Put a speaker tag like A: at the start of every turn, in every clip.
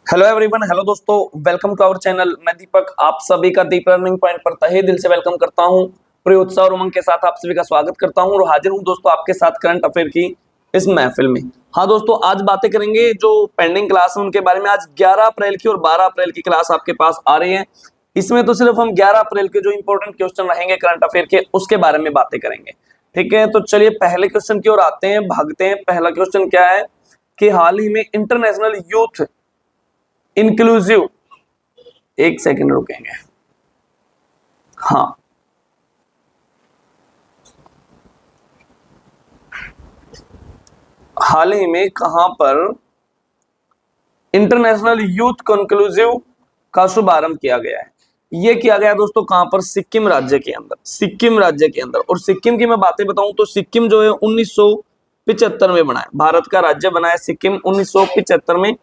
A: Hello everyone, hello दोस्तों, welcome to our channel. मैं दीपक आप सभी का दीप लर्निंग पॉइंट पर तहे दिल से वेलकम करता हूं। पूरे उत्साह और उमंग के साथ आप सभी का स्वागत करता हूं और हाजिर हूं दोस्तों आपके साथ करंट अफेयर की इस महफिल में। हाँ दोस्तों, आज बातें करेंगे जो पेंडिंग क्लास है उनके बारे में। आज 11 अप्रैल की और 12 अप्रैल की क्लास आपके पास आ रही है। इसमें तो सिर्फ हम 11 अप्रैल के जो इंपॉर्टेंट क्वेश्चन रहेंगे करंट अफेयर के उसके बारे में बातें करेंगे। ठीक है, तो चलिए पहले क्वेश्चन की ओर आते हैं, भागते हैं। पहला क्वेश्चन क्या है कि हाल ही में इंटरनेशनल यूथ इंक्लूसिव, एक सेकंड रुकेंगे। हाँ, हाल ही में कहां पर इंटरनेशनल यूथ कंक्लूसिव का शुभारंभ किया गया है? ये किया गया दोस्तों कहां पर? सिक्किम राज्य के अंदर। सिक्किम राज्य के अंदर। और सिक्किम की मैं बातें बताऊं तो सिक्किम जो है 1975 में बना है, भारत का राज्य बना है सिक्किम 1975 में।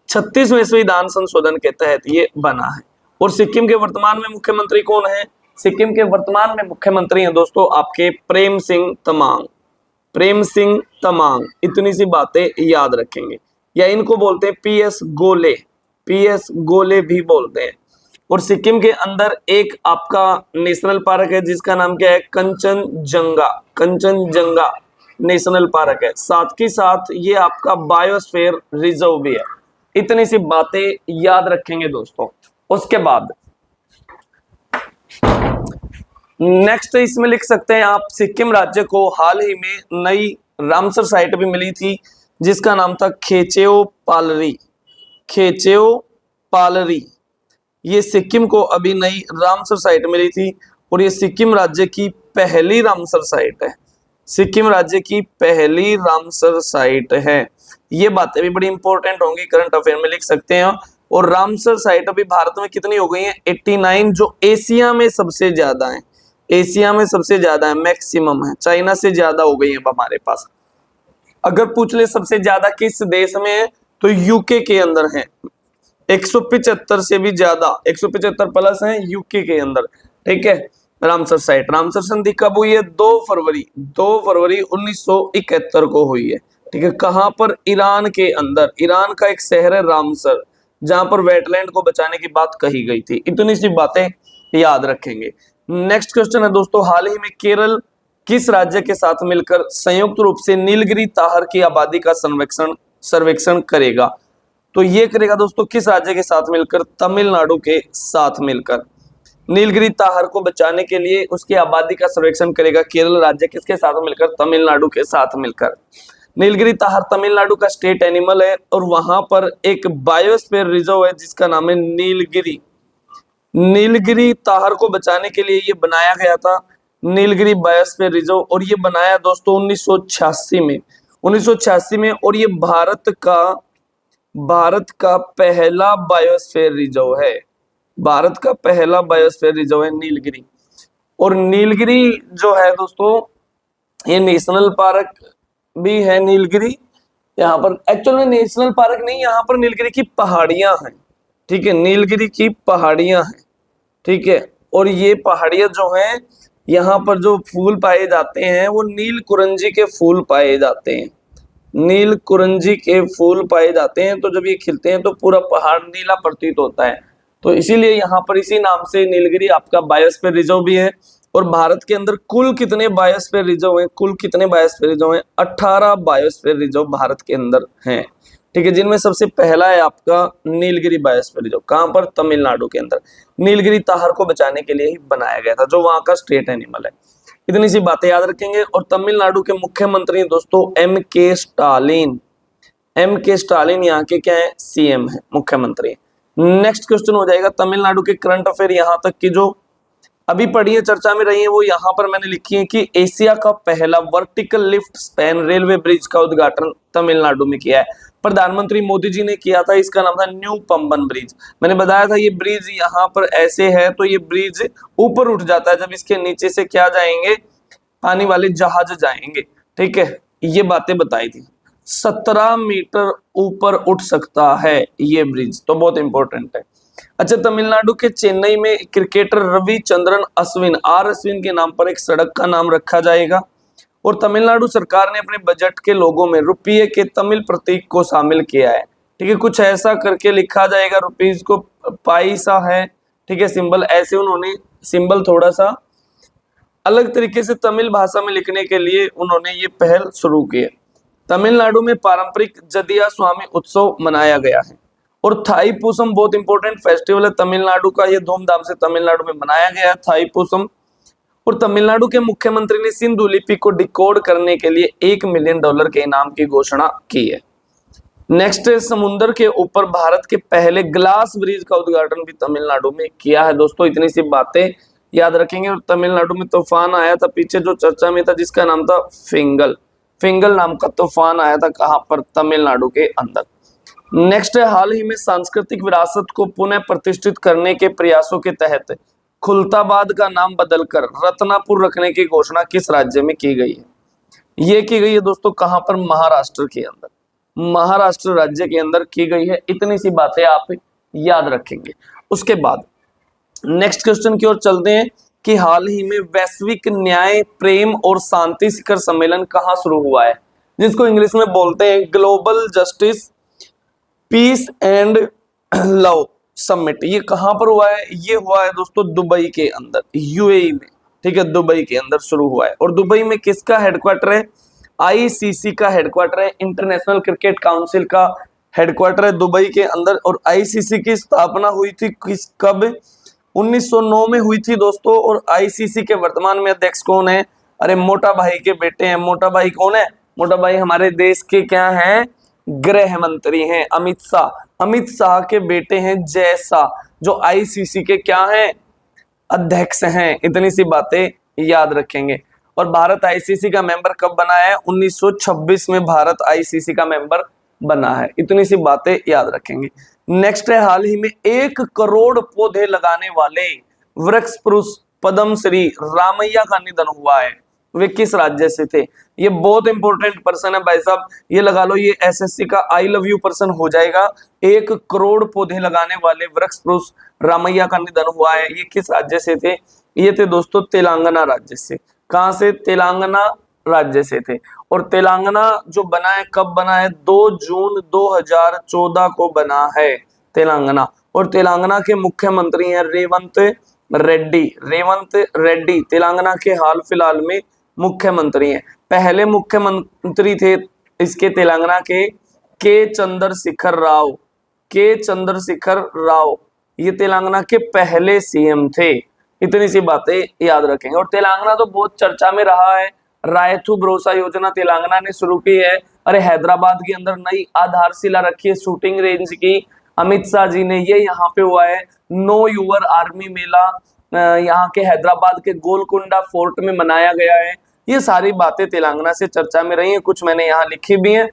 A: 36वें संविधान संशोधन के तहत ये बना है। और सिक्किम के वर्तमान में मुख्यमंत्री कौन है? सिक्किम के वर्तमान में मुख्यमंत्री हैं दोस्तों आपके प्रेम सिंह तमांग। प्रेम सिंह तमांग, इतनी सी बातें याद रखेंगे। या इनको बोलते हैं पीएस गोले, पीएस गोले भी बोलते हैं। और सिक्किम के अंदर एक आपका नेशनल पार्क है जिसका नाम क्या है? कंचनजंगा। कंचनजंगा नेशनल पार्क है। साथ ही साथ ये आपका बायोस्फीयर रिजर्व भी है। इतनी सी बातें याद रखेंगे दोस्तों। उसके बाद नेक्स्ट इसमें लिख सकते हैं आप, सिक्किम राज्य को हाल ही में नई रामसर साइट भी मिली थी जिसका नाम था खेचेओ पालरी। खेचेओ पालरी, ये सिक्किम को अभी नई रामसर साइट मिली थी और ये सिक्किम राज्य की पहली रामसर साइट है। सिक्किम राज्य की पहली रामसर साइट है। ये बातें भी बड़ी इंपॉर्टेंट होंगी, करंट अफेयर में लिख सकते हैं। और रामसर साइट अभी भारत में कितनी हो गई है? 89, जो एशिया में सबसे ज्यादा है। एशिया में सबसे ज्यादा है, मैक्सिमम है। चाइना से ज्यादा हो गई है हमारे पास। अगर पूछ ले सबसे ज्यादा किस देश में है तो यूके के अंदर है। 175 से भी ज्यादा, 175 प्लस है यूके के अंदर। ठीक है, रामसर साइट। रामसर संधि कब हुई है? 2 फरवरी 1971 को हुई है। ठीक है, कहां पर? ईरान के अंदर। ईरान का एक शहर है रामसर, जहां पर वेटलैंड को बचाने की बात कही गई थी। इतनी सी बातें याद रखेंगे। नेक्स्ट क्वेश्चन है दोस्तों, हाल ही में केरल किस राज्य के साथ मिलकर संयुक्त रूप से नीलगिरी ताहर की आबादी का सर्वेक्षण करेगा? तो ये करेगा दोस्तों किस राज्य के साथ मिलकर? तमिलनाडु के साथ मिलकर। नीलगिरी ताहर को बचाने के लिए उसकी आबादी का सर्वेक्षण करेगा केरल राज्य, किसके साथ मिलकर? तमिलनाडु के साथ मिलकर। नीलगिरी ताहर तमिलनाडु का स्टेट एनिमल है और वहां पर एक बायोस्फीयर रिजर्व है जिसका नाम है नीलगिरी। नीलगिरी ताहर को बचाने के लिए ये बनाया गया था, नीलगिरी बायोस्फीयर रिजर्व। और ये बनाया दोस्तों 1986 में, 1986 में। और ये भारत का पहला बायोस्फीयर रिजर्व है। भारत का पहला बायोस्फीयर रिजर्व है नीलगिरी। और नीलगिरी जो है दोस्तों ये नेशनल पार्क भी है। नीलगिरी यहाँ पर एक्चुअल में नेशनल पार्क नहीं, यहाँ पर नीलगिरी की पहाड़ियां हैं। ठीक है, नीलगिरी की पहाड़ियां हैं। ठीक है, और ये पहाड़ियां जो हैं यहाँ पर जो फूल पाए जाते हैं वो नील कुरंजी के फूल पाए जाते हैं। नील कुरंजी के फूल पाए जाते हैं, तो जब ये खिलते हैं तो पूरा पहाड़ नीला प्रतीत होता है। तो इसीलिए यहाँ पर इसी नाम से नीलगिरी आपका बायोस्फीयर रिजर्व भी है। और भारत के अंदर कुल कितने बायोस्फीयर रिजर्व हैं? कुल कितने बायोस्फीयर रिजर्व हैं? 18 बायोस्फीयर रिजर्व भारत के अंदर हैं। ठीक है, जिनमें सबसे पहला है आपका नीलगिरी बायोस्फीयर रिजर्व। कहां पर? तमिलनाडु के अंदर। नीलगिरी ताहर को बचाने के लिए ही बनाया गया था, जो वहां का स्टेट एनिमल है। इतनी सी बातें याद रखेंगे। और तमिलनाडु के मुख्यमंत्री दोस्तों M.K. स्टालिन। M.K. स्टालिन यहाँ के क्या है? सीएम है, मुख्यमंत्री। नेक्स्ट क्वेश्चन हो जाएगा तमिलनाडु के करंट अफेयर यहाँ तक की जो अभी पढ़ी है, चर्चा में रही है, वो यहाँ पर मैंने लिखी है कि एशिया का पहला vertical lift span railway bridge का उद्घाटन तमिलनाडु में किया है। प्रधानमंत्री मोदी जी ने किया था। इसका नाम था न्यू पंबन ब्रिज। मैंने बताया था ये ब्रिज यहाँ पर ऐसे है तो ये ब्रिज ऊपर उठ जाता है, जब इसके नीचे से क्या जाएंगे? पानी वाले जहाज जाएंगे। ठीक है, ये बातें बताई थी। 17 मीटर ऊपर उठ सकता है ये ब्रिज, तो बहुत इंपॉर्टेंट है। अच्छा, तमिलनाडु के चेन्नई में क्रिकेटर रविचंद्रन अश्विन, आर अश्विन के नाम पर एक सड़क का नाम रखा जाएगा। और तमिलनाडु सरकार ने अपने बजट के लोगों में रुपये के तमिल प्रतीक को शामिल किया है। ठीक है, कुछ ऐसा करके लिखा जाएगा, रुपीज को पैसा है, ठीक है, सिंबल ऐसे उन्होंने सिंबल थोड़ा सा अलग तरीके से तमिल भाषा में लिखने के लिए उन्होंने ये पहल शुरू की है। तमिलनाडु में पारंपरिक जदिया स्वामी उत्सव मनाया गया है। और थाई पूसम बहुत इंपॉर्टेंट फेस्टिवल है तमिलनाडु का, ये धूमधाम से तमिलनाडु में मनाया गया है थाई पूसम। और तमिलनाडु के मुख्यमंत्री ने सिंधु लिपि को डिकोड करने के लिए $1 मिलियन के इनाम की घोषणा की है। नेक्स्ट है, समुद्र के ऊपर भारत के पहले ग्लास ब्रिज का उद्घाटन भी तमिलनाडु में किया है। दोस्तों इतनी सी बातें याद रखेंगे। और तमिलनाडु में तूफान आया था पीछे जो चर्चा में था, जिसका नाम था फिंगल, फिंगल नाम का तूफान आया था, कहां पर, तमिलनाडु के अंदर। नेक्स्ट है, हाल ही में सांस्कृतिक विरासत को पुनः प्रतिष्ठित करने के प्रयासों के तहत खुलताबाद का नाम बदलकर रत्नापुर रखने की घोषणा किस राज्य में की गई है? ये की गई है दोस्तों, कहां पर, महाराष्ट्र के अंदर, महाराष्ट्र राज्य के अंदर की गई है। इतनी सी बातें आप याद रखेंगे। उसके बाद नेक्स्ट क्वेश्चन की ओर चलते हैं कि हाल ही में वैश्विक न्याय, प्रेम और शांति शिखर सम्मेलन कहां शुरू हुआ है, जिसको इंग्लिश में बोलते हैं global justice peace and love summit. ये कहां पर हुआ है? ये हुआ है दोस्तों दुबई के अंदर, यूएई में, ठीक है, दुबई के अंदर शुरू हुआ है। और दुबई में किसका हेडक्वार्टर है? आईसीसी का हेडक्वार्टर है, इंटरनेशनल क्रिकेट काउंसिल का हेडक्वार्टर है दुबई के अंदर। और आईसीसी की स्थापना हुई थी कब? 1909 में हुई थी दोस्तों। और आईसीसी के वर्तमान में अध्यक्ष कौन है? अरे मोटा भाई के बेटे हैं। मोटा भाई कौन है? मोटा भाई हमारे देश के क्या हैं? गृह मंत्री हैं, अमित शाह। अमित शाह के बेटे हैं जय शाह, जो आईसीसी के क्या हैं? अध्यक्ष हैं। इतनी सी बातें याद रखेंगे। और भारत आईसीसी का मेंबर कब बना है? 1926 में भारत आईसीसी का मेंबर बना है। इतनी सी बातें याद रखेंगे। नेक्स्ट है, हाल ही में 1 करोड़ पौधे लगाने वाले वृक्ष पुरुष पद्मश्री रामैया का निधन हुआ है। वे किस राज्य से थे? ये बहुत इंपॉर्टेंट पर्सन है भाई साहब, ये लगा लो, ये एसएससी का आई लव यू पर्सन हो जाएगा। 1 करोड़ पौधे लगाने वाले वृक्ष पुरुष रामैया का निधन हुआ है। ये किस राज्य से थे? ये थे दोस्तों तेलंगाना राज्य से। कहां से? तेलंगाना राज्य से थे। और तेलंगाना जो बना है, कब बना है? 2 जून 2014 को बना है तेलंगाना। और तेलंगाना के मुख्यमंत्री हैं रेवंत रेड्डी। रेवंत रेड्डी तेलंगाना के हाल फिलहाल में मुख्यमंत्री हैं। पहले मुख्यमंत्री थे इसके तेलंगाना के चंद्रशेखर राव। के चंद्रशेखर राव ये तेलंगाना के पहले सीएम थे। इतनी सी बातें याद रखेंगे। और तेलंगाना तो बहुत चर्चा में रहा है। रायथू भरोसा योजना तेलंगाना ने शुरू की है। अरे हैदराबाद के अंदर नई आधारशिला रखी है शूटिंग रेंज की, अमित शाह जी ने। ये यहाँ पे हुआ है नो यूर आर्मी मेला, यहाँ के हैदराबाद के गोलकुंडा फोर्ट में मनाया गया है। ये सारी बातें तेलंगाना से चर्चा में रही हैं, कुछ मैंने यहाँ लिखी भी हैं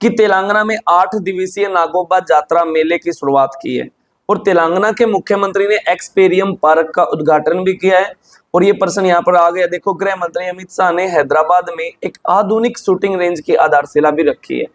A: कि तेलंगाना में 8 दिवसीय नागोबा जात्रा मेले की शुरुआत की है। और तेलंगाना के मुख्यमंत्री ने एक्सपेरियम पार्क का उद्घाटन भी किया है। और ये पर्सन यहाँ पर आ गया, देखो, गृह मंत्री अमित शाह ने हैदराबाद में एक आधुनिक शूटिंग रेंज की आधारशिला भी रखी है।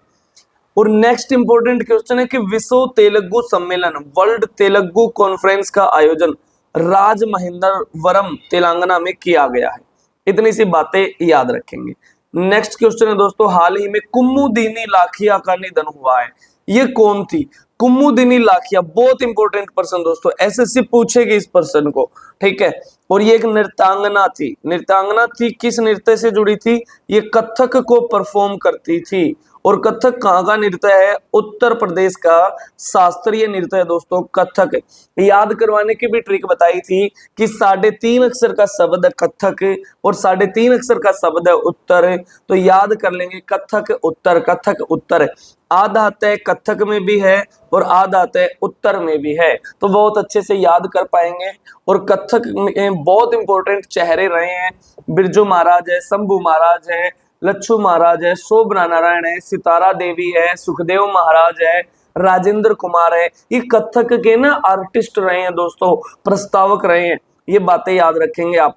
A: और नेक्स्ट इंपॉर्टेंट क्वेश्चन है कि विश्व तेलुगु सम्मेलन, वर्ल्ड तेलुगु कॉन्फ्रेंस का आयोजन राजमहेंद्रवरम तेलंगाना में किया गया है। इतनी सी बातें याद रखेंगे। नेक्स्ट क्वेश्चन है दोस्तों, हाल ही में कुमुदिनी लाखिया का निधन हुआ है। ये कौन थी? कुमुदिनी लाखिया बहुत इंपॉर्टेंट पर्सन दोस्तों, एसएससी पूछेगी इस पर्सन को, ठीक है। और ये एक नृत्यांगना थी। नृत्यांगना थी, किस नृत्य से जुड़ी थी? ये कथक को परफॉर्म करती थी। और कथक कहाँ का नृत्य है? उत्तर प्रदेश का शास्त्रीय नृत्य है दोस्तों कथक। याद करवाने की भी ट्रिक बताई थी कि 3.5 अक्षर का शब्द है कथक और 3.5 अक्षर का शब्द है उत्तर। तो याद कर लेंगे कथक उत्तर, कथक उत्तर। आधा तय कथक में भी है और आधा तय उत्तर में भी है, तो बहुत अच्छे से याद कर पाएंगे। और कथक में बहुत इंपॉर्टेंट चेहरे रहे हैं, बिरजू महाराज है, शंभू महाराज है, लच्छू महाराज है, शोभना नारायण है, सितारा देवी है, सुखदेव महाराज है, राजेंद्र कुमार है। ये कथक के ना आर्टिस्ट रहे हैं दोस्तों, प्रस्तावक रहे हैं। ये बातें याद रखेंगे आप।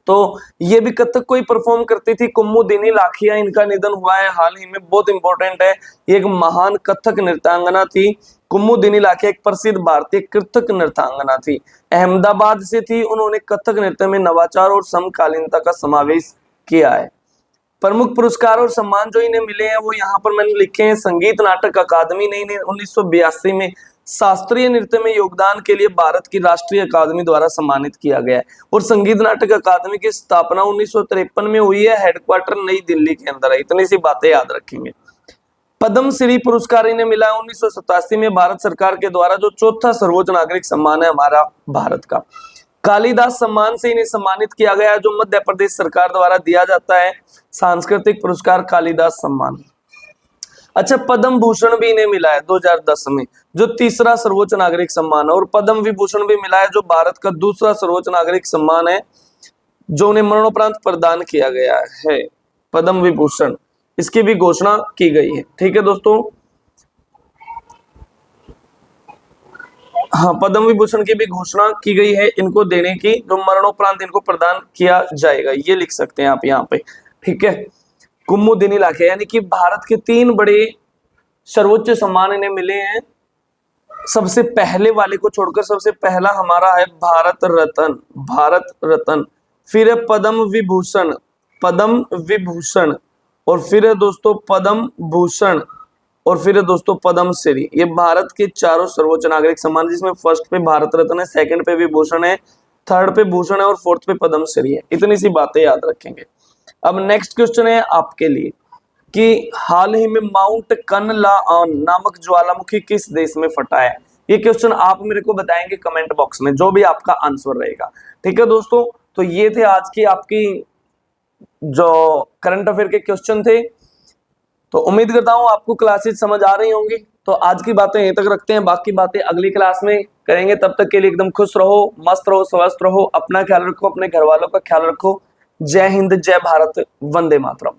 A: तो ये भी कथक को ही परफॉर्म करती थी। कुमुदिनी लाखिया, इनका निधन हुआ है हाल ही में, बहुत इंपॉर्टेंट है। ये एक महान कथक नृत्यांगना थी। कुमुदिनी लाखिया एक प्रसिद्ध भारतीय कथक नृत्यांगना थी, अहमदाबाद से थी। उन्होंने कथक नृत्य में नवाचार और समकालीनता का समावेश किया है। प्रमुख पुरस्कार और सम्मान जो इन्हें मिले हैं वो यहाँ पर मैंने लिखे हैं। संगीत नाटक अकादमी ने इन्हें 1982 में शास्त्रीय नृत्य में योगदान के लिए भारत की राष्ट्रीय अकादमी द्वारा सम्मानित किया गया है। और संगीत नाटक अकादमी की स्थापना 1953 में हुई है, हेडक्वार्टर नई दिल्ली के अंदर है। इतनी सी बातें याद रखेंगे। पद्मश्री पुरस्कार इन्हें मिला 1987 में भारत सरकार के द्वारा, जो चौथा सर्वोच्च नागरिक सम्मान है हमारा भारत का। कालिदास सम्मान से इन्हें सम्मानित किया गया है, जो मध्य प्रदेश सरकार द्वारा दिया जाता है, सांस्कृतिक पुरस्कार कालिदास सम्मान। अच्छा, पद्म भूषण भी इन्हें मिला है 2010 में, जो तीसरा सर्वोच्च नागरिक सम्मान है। और पद्म विभूषण भी मिला है, जो भारत का दूसरा सर्वोच्च नागरिक सम्मान है, जो उन्हें मरणोपरांत प्रदान किया गया है। पद्म विभूषण, इसकी भी घोषणा की गई है। ठीक है दोस्तों, हाँ, पद्म विभूषण की भी घोषणा की गई है इनको देने की, जो मरणोपरांत इनको प्रदान किया जाएगा, ये लिख सकते हैं आप यहाँ पे। ठीक है, कुमुदिनी लाखे, यानी कि भारत के 3 बड़े सर्वोच्च सम्मान इन्हें मिले हैं। सबसे पहले वाले को छोड़कर सबसे पहला हमारा है भारत रत्न, भारत रत्न, फिर है पद्म विभूषण, पद्म विभूषण, और फिर है दोस्तों पद्म भूषण, और फिर है दोस्तों पद्मश्री। ये भारत के 4 सर्वोच्च नागरिक सम्मान, जिसमें फर्स्ट पे भारत रत्न है, सेकंड पे विभूषण है, थर्ड पे भूषण है, और फोर्थ पे पद्मश्री है। इतनी सी बातें याद रखेंगे। अब नेक्स्ट क्वेश्चन है आपके लिए कि हाल ही में माउंट कनलाअन नामक ज्वालामुखी किस देश में फटा है। ये क्वेश्चन आप मेरे को बताएंगे कमेंट बॉक्स में, जो भी आपका आंसर रहेगा। ठीक है दोस्तों, तो ये थे आज की आपकी जो करंट अफेयर के क्वेश्चन थे। तो उम्मीद करता हूं आपको क्लासेस समझ आ रही होंगी। तो आज की बातें यहीं तक रखते हैं, बाकी बातें अगली क्लास में करेंगे। तब तक के लिए एकदम खुश रहो, मस्त रहो, स्वस्थ रहो, अपना ख्याल रखो, अपने घर वालों का ख्याल रखो। जय हिंद, जय भारत, वंदे मातरम।